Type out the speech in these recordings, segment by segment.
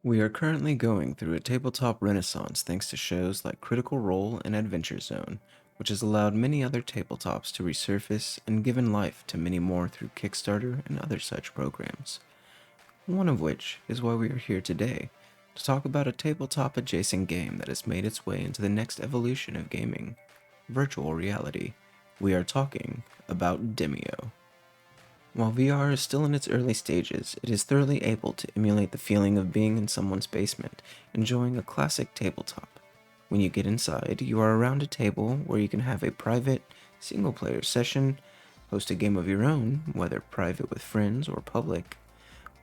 We are currently going through a tabletop renaissance thanks to shows like Critical Role and Adventure Zone, which has allowed many other tabletops to resurface and given life to many more through Kickstarter and other such programs. One of which is why we are here today, to talk about a tabletop adjacent game that has made its way into the next evolution of gaming, virtual reality. We are talking about Demeo. While VR is still in its early stages, it is thoroughly able to emulate the feeling of being in someone's basement, enjoying a classic tabletop. When you get inside, you are around a table where you can have a private, single-player session, host a game of your own, whether private with friends or public,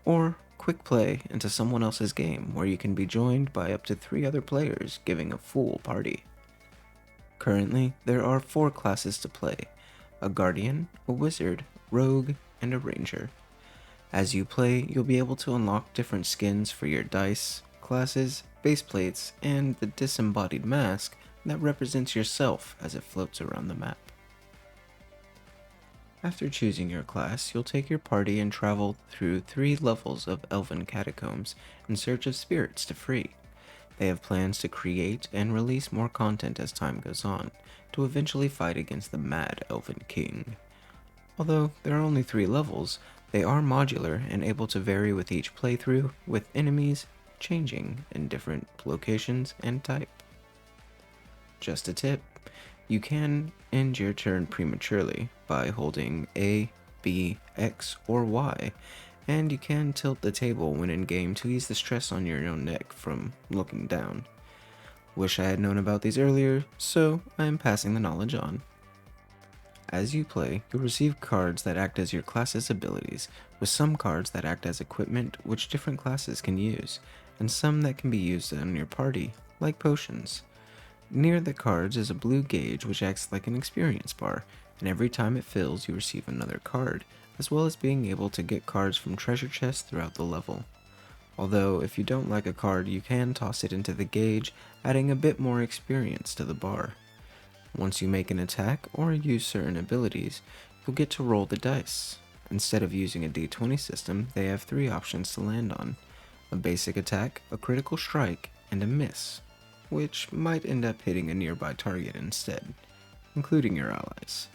or quick play into someone else's game where you can be joined by up to 3 other players giving a full party. Currently, there are 4 classes to play: a guardian, a wizard, rogue, and a ranger. As you play, you'll be able to unlock different skins for your dice, classes, base plates, and the disembodied mask that represents yourself as it floats around the map. After choosing your class, you'll take your party and travel through 3 levels of elven catacombs in search of spirits to free. They have plans to create and release more content as time goes on, to eventually fight against the Mad Elven King. Although there are only 3 levels, they are modular and able to vary with each playthrough, with enemies changing in different locations and type. Just a tip, you can end your turn prematurely by holding A, B, X, or Y, and you can tilt the table when in game to ease the stress on your own neck from looking down. Wish I had known about these earlier, so I am passing the knowledge on. As you play, you'll receive cards that act as your class's abilities, with some cards that act as equipment which different classes can use, and some that can be used on your party, like potions. Near the cards is a blue gauge which acts like an experience bar, and every time it fills you receive another card, as well as being able to get cards from treasure chests throughout the level. Although if you don't like a card, you can toss it into the gauge, adding a bit more experience to the bar. Once you make an attack or use certain abilities, you'll get to roll the dice. Instead of using a d20 system, they have 3 options to land on: a basic attack, a critical strike, and a miss, which might end up hitting a nearby target instead, including your allies.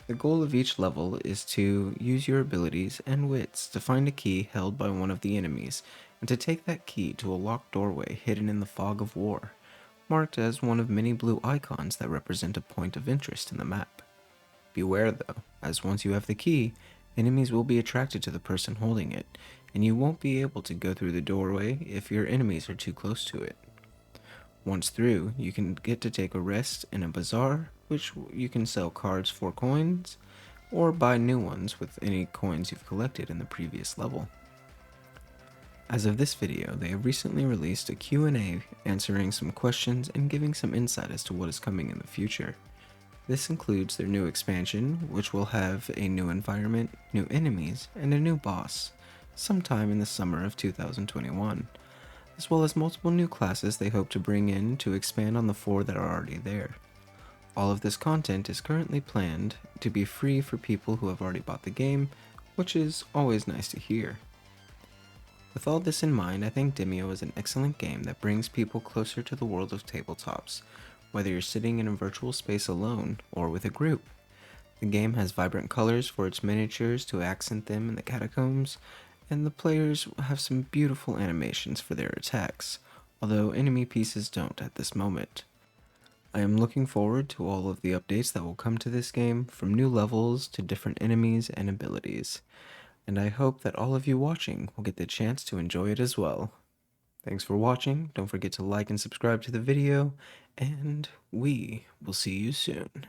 The goal of each level is to use your abilities and wits to find a key held by one of the enemies, and to take that key to a locked doorway hidden in the fog of war, marked as one of many blue icons that represent a point of interest in the map. Beware though, as once you have the key, enemies will be attracted to the person holding it, and you won't be able to go through the doorway if your enemies are too close to it. Once through, you can get to take a rest in a bazaar, which you can sell cards for coins, or buy new ones with any coins you've collected in the previous level. As of this video, they have recently released a Q&A answering some questions and giving some insight as to what is coming in the future. This includes their new expansion, which will have a new environment, new enemies, and a new boss, sometime in the summer of 2021, as well as multiple new classes they hope to bring in to expand on the 4 that are already there. All of this content is currently planned to be free for people who have already bought the game, which is always nice to hear. With all this in mind, I think Demeo is an excellent game that brings people closer to the world of tabletops, whether you're sitting in a virtual space alone or with a group. The game has vibrant colors for its miniatures to accent them in the catacombs, and the players have some beautiful animations for their attacks, although enemy pieces don't at this moment. I am looking forward to all of the updates that will come to this game, from new levels to different enemies and abilities, and I hope that all of you watching will get the chance to enjoy it as well. Thanks for watching, don't forget to like and subscribe to the video, and we will see you soon.